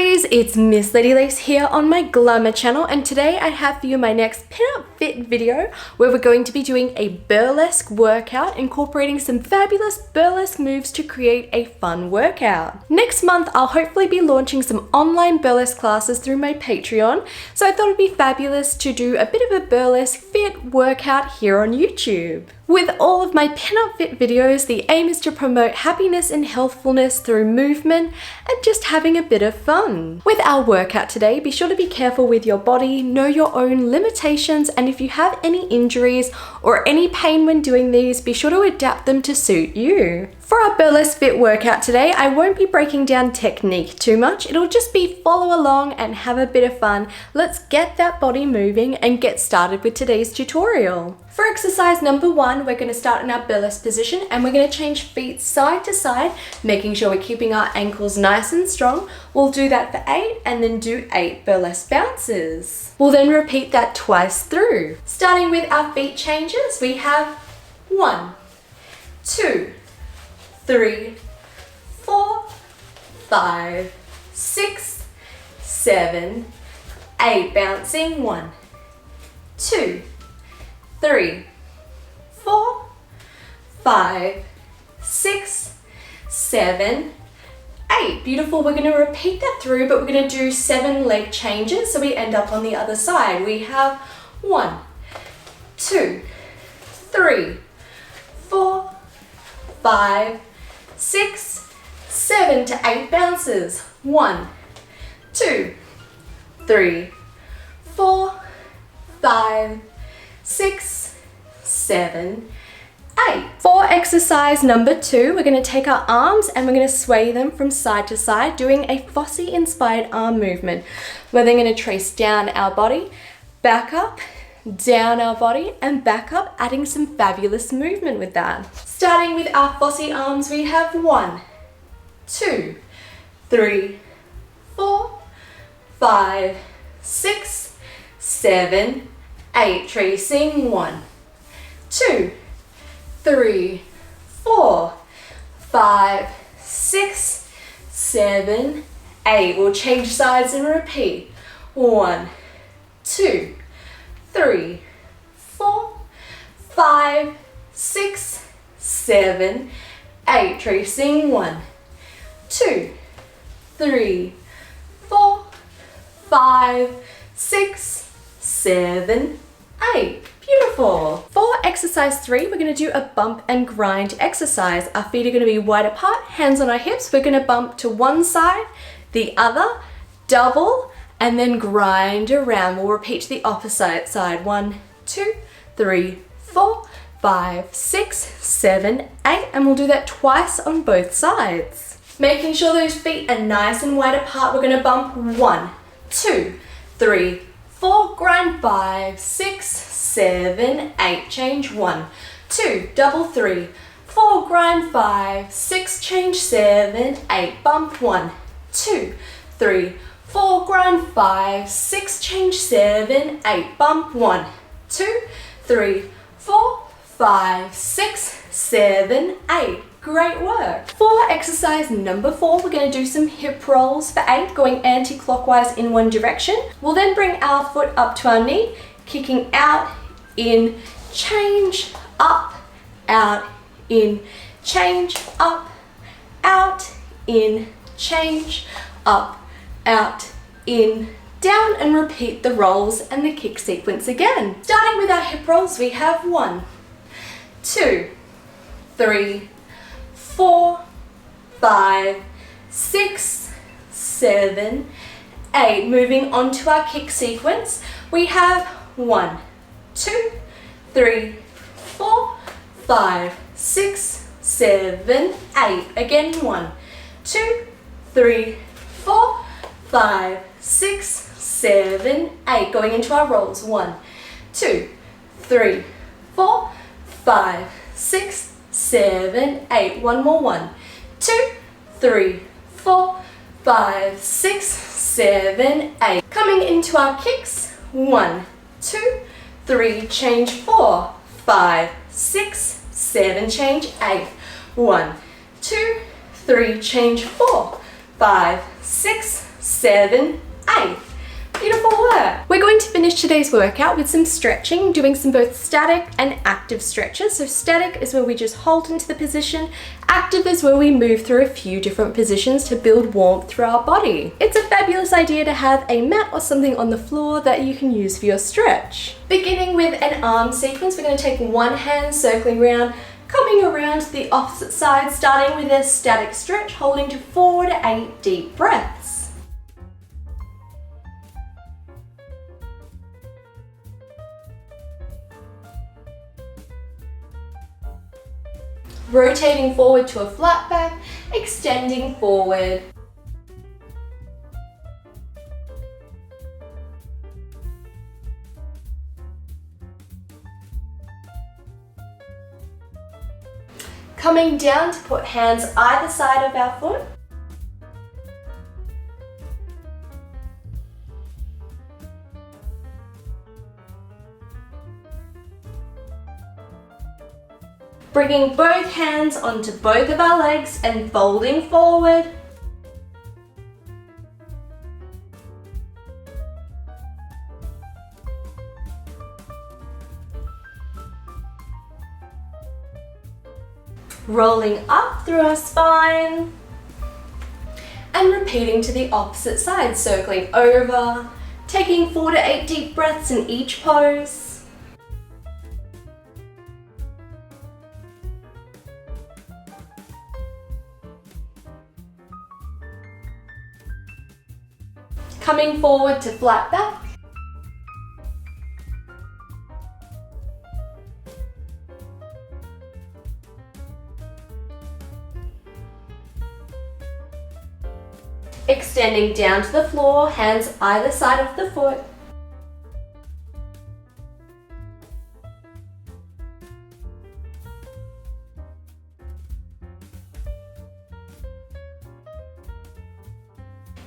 ladies, it's Miss Lady Lace here on my Glamour channel, and today I have for you my next pinup fit video where we're going to be doing a burlesque workout incorporating some fabulous burlesque moves to create a fun workout. Next month I'll hopefully be launching some online burlesque classes through my Patreon, so I thought it'd be fabulous to do a bit of a burlesque fit workout here on YouTube. With all of my pinup fit videos, the aim is to promote happiness and healthfulness through movement and just having a bit of fun. With our workout today, be sure to be careful with your body, know your own limitations, and if you have any injuries or any pain when doing these, be sure to adapt them to suit you. For our burlesque fit workout today, I won't be breaking down technique too much. It'll just be follow along and have a bit of fun. Let's get that body moving and get started with today's tutorial. For exercise number 1, we're going to start in our burlesque position and we're going to change feet side to side, making sure we're keeping our ankles nice and strong. We'll do that for 8 and then do 8 burlesque bounces. We'll then repeat that twice through. Starting with our feet changes, we have 1, 2, 3, 4, 5, 6, 7, 8. Bouncing 1, 2, 3, 4, 5, 6, 7, 8. Beautiful. We're going to repeat that through, but we're going to do 7 leg changes so we end up on the other side. We have 1, 2, 3, 4, 5, 6, 7 to 8 bounces. 1, 2, 3, 4, 5, 6, 7, 8. For exercise number 2, we're going to take our arms and we're going to sway them from side to side, doing a Fosse inspired arm movement. We're then going to trace down our body, back up, down our body, and back up, adding some fabulous movement with that. Starting with our Fosse arms, we have 1, 2, 3, 4, 5, 6, 7, 8. Tracing 1, 2, 3, 4, 5, 6, 7, 8. We'll change sides and repeat. 1, 2, 3, 4, 5, 6, 7, 8. Tracing 1, 2, 3, 4, 5, 6, 7, 8. Beautiful. For exercise 3, we're going to do a bump and grind exercise. Our feet are going to be wide apart, hands on our hips. We're going to bump to one side, the other, double, and then grind around. We'll repeat to the opposite side. 1, 2, 3, 4, 5, 6, 7, 8. And we'll do that twice on both sides. Making sure those feet are nice and wide apart, we're going to bump 1, 2, 3, 4, grind 5, 6, 7, 8, change 1, 2, double 3, 4, grind 5, 6, change 7, 8, bump 1, 2, 3, 4, grind 5, 6, change 7, 8, bump 1, 2, 3, 4, 5, 6, 7, 8. Great work. For exercise number 4, we're going to do some hip rolls for 8, going anti-clockwise in one direction. We'll then bring our foot up to our knee, kicking out, in, change, up, out, in, change, up, out, in, change, up, out, in, down, and repeat the rolls and the kick sequence again. Starting with our hip rolls, we have 1, 2, 3, 4, 5, 6, 7, 8. Moving on to our kick sequence, we have 1, 2, 3, 4, 5, 6, 7, 8. Again, 1, 2, 3, 4, 5, 6, 7, 8. Going into our rolls. 1, 2, 3, 4, 5, 6, 7, 8. One more. 1, 2, 3, 4, 5, 6, 7, 8. Coming into our kicks. 1, 2, 3, change 4, 5, 6, 7, change 8. 1, 2, 3, change 4, 5, 6, 7, 8. Beautiful work. We're going to finish today's workout with some stretching, doing some both static and active stretches. So static is where we just hold into the position. Active is where we move through a few different positions to build warmth through our body. It's a fabulous idea to have a mat or something on the floor that you can use for your stretch. Beginning with an arm sequence, we're going to take one hand circling around, coming around to the opposite side, starting with a static stretch, holding to 4 to 8 deep breaths. Rotating forward to a flat back, extending forward. Coming down to put hands either side of our foot. Bringing both hands onto both of our legs and folding forward. Rolling up through our spine. And repeating to the opposite side, circling over, taking 4 to 8 deep breaths in each pose. Coming forward to flat back. Extending down to the floor, hands either side of the foot.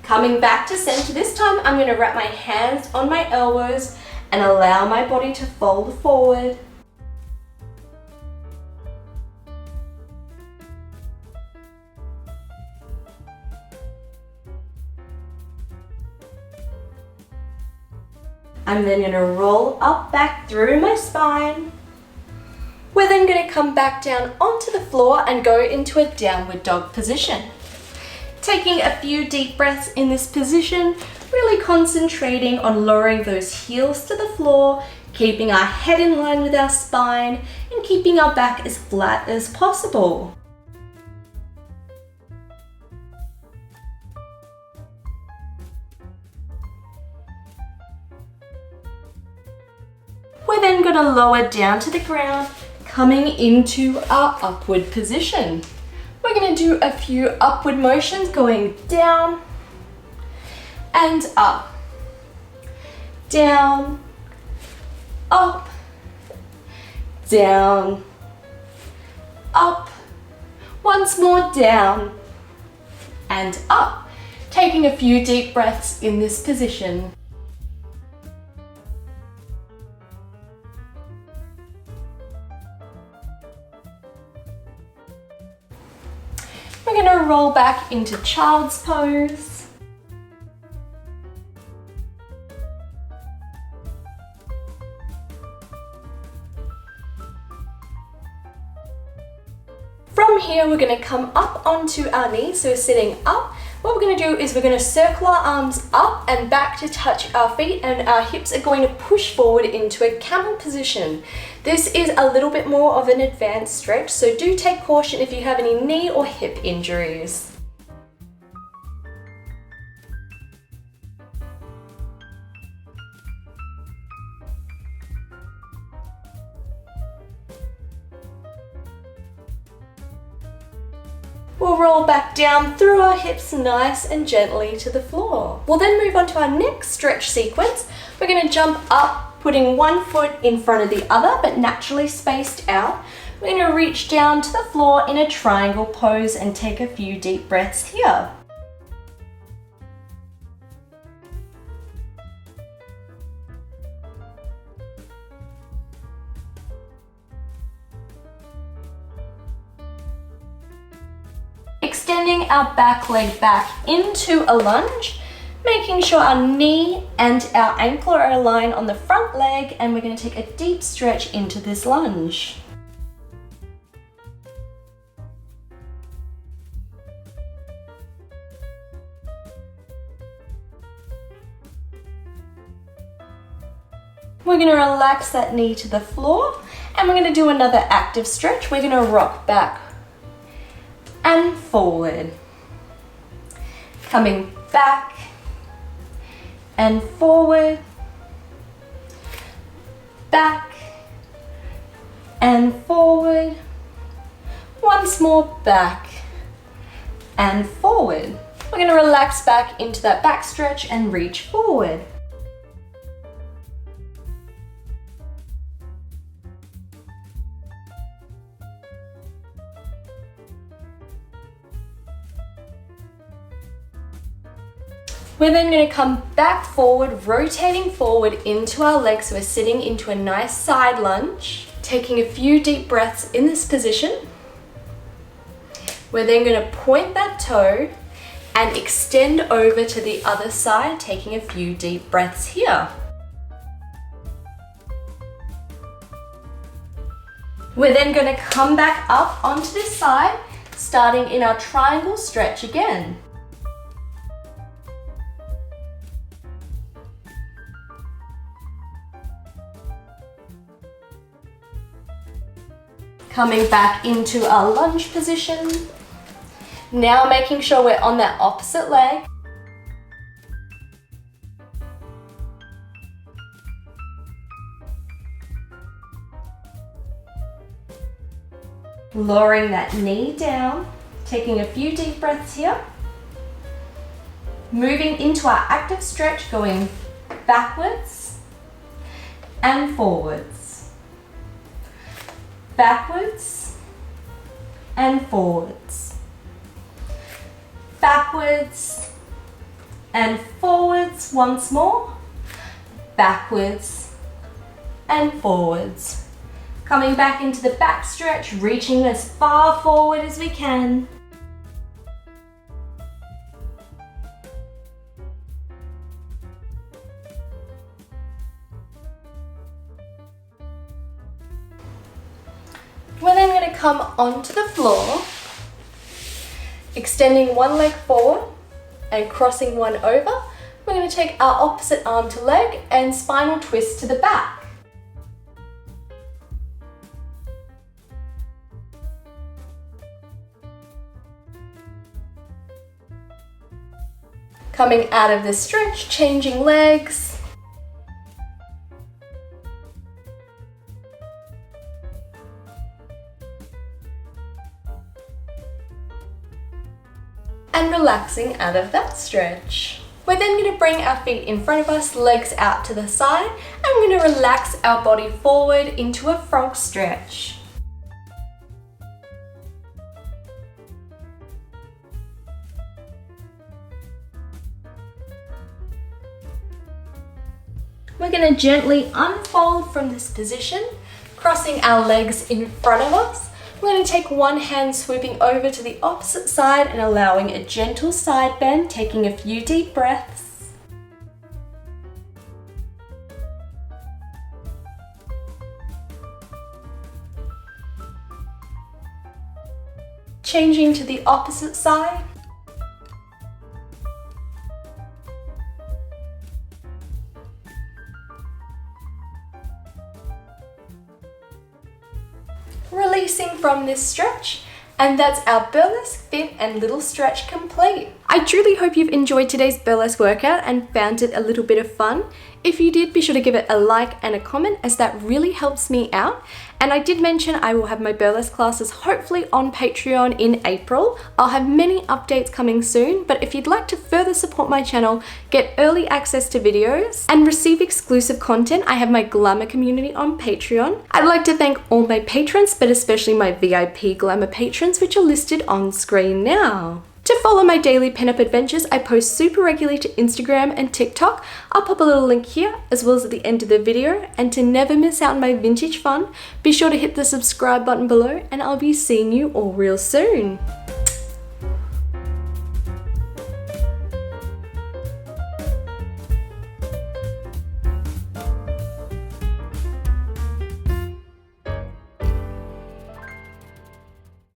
Coming back to center, this time I'm going to wrap my hands on my elbows and allow my body to fold forward. I'm then going to roll up back through my spine. We're then going to come back down onto the floor and go into a downward dog position. Taking a few deep breaths in this position, really concentrating on lowering those heels to the floor, keeping our head in line with our spine, and keeping our back as flat as possible. We're then going to lower down to the ground, coming into our upward position. We're going to do a few upward motions, going down and up, down, up, down, up, once more down and up. Taking a few deep breaths in this position. We're going to roll back into child's pose. From here, we're going to come up onto our knees, so sitting up. What we're going to do is we're going to circle our arms up and back to touch our feet, and our hips are going to push forward into a camel position. This is a little bit more of an advanced stretch, so do take caution if you have any knee or hip injuries. We'll roll back down through our hips nice and gently to the floor. We'll then move on to our next stretch sequence. We're going to jump up, putting one foot in front of the other, but naturally spaced out. We're going to reach down to the floor in a triangle pose and take a few deep breaths here. Extending our back leg back into a lunge, Making sure our knee and our ankle are aligned on the front leg, and we're going to take a deep stretch into this lunge. We're going to relax that knee to the floor, and we're going to do another active stretch. We're going to rock back and forward. Coming back and forward. Back and forward. Once more, back and forward. We're going to relax back into that back stretch and reach forward. We're then going to come back forward, rotating forward into our legs. So we're sitting into a nice side lunge, taking a few deep breaths in this position. We're then going to point that toe and extend over to the other side, taking a few deep breaths here. We're then going to come back up onto this side, starting in our triangle stretch again. Coming back into our lunge position. Now making sure we're on that opposite leg. Lowering that knee down, taking a few deep breaths here. Moving into our active stretch, going backwards and forwards. Backwards and forwards. Backwards and forwards once more. Backwards and forwards. Coming back into the back stretch, reaching as far forward as we can. We're then going to come onto the floor, extending one leg forward and crossing one over. We're going to take our opposite arm to leg and spinal twist to the back. Coming out of this stretch, changing legs. And relaxing out of that stretch. We're then going to bring our feet in front of us, legs out to the side, and we're going to relax our body forward into a frog stretch. We're going to gently unfold from this position, crossing our legs in front of us. We're going to take one hand swooping over to the opposite side and allowing a gentle side bend, taking a few deep breaths. Changing to the opposite side. Releasing from this stretch, and that's our burlesque fit and little stretch complete. I truly hope you've enjoyed today's burlesque workout and found it a little bit of fun. If you did, be sure to give it a like and a comment, as that really helps me out. And I did mention I will have my burlesque classes hopefully on Patreon in April. I'll have many updates coming soon, but if you'd like to further support my channel, get early access to videos, and receive exclusive content, I have my Glamour community on Patreon. I'd like to thank all my patrons, but especially my VIP Glamour patrons, which are listed on screen now. To follow my daily pinup adventures, I post super regularly to Instagram and TikTok. I'll pop a little link here as well as at the end of the video. And to never miss out on my vintage fun, be sure to hit the subscribe button below, and I'll be seeing you all real soon.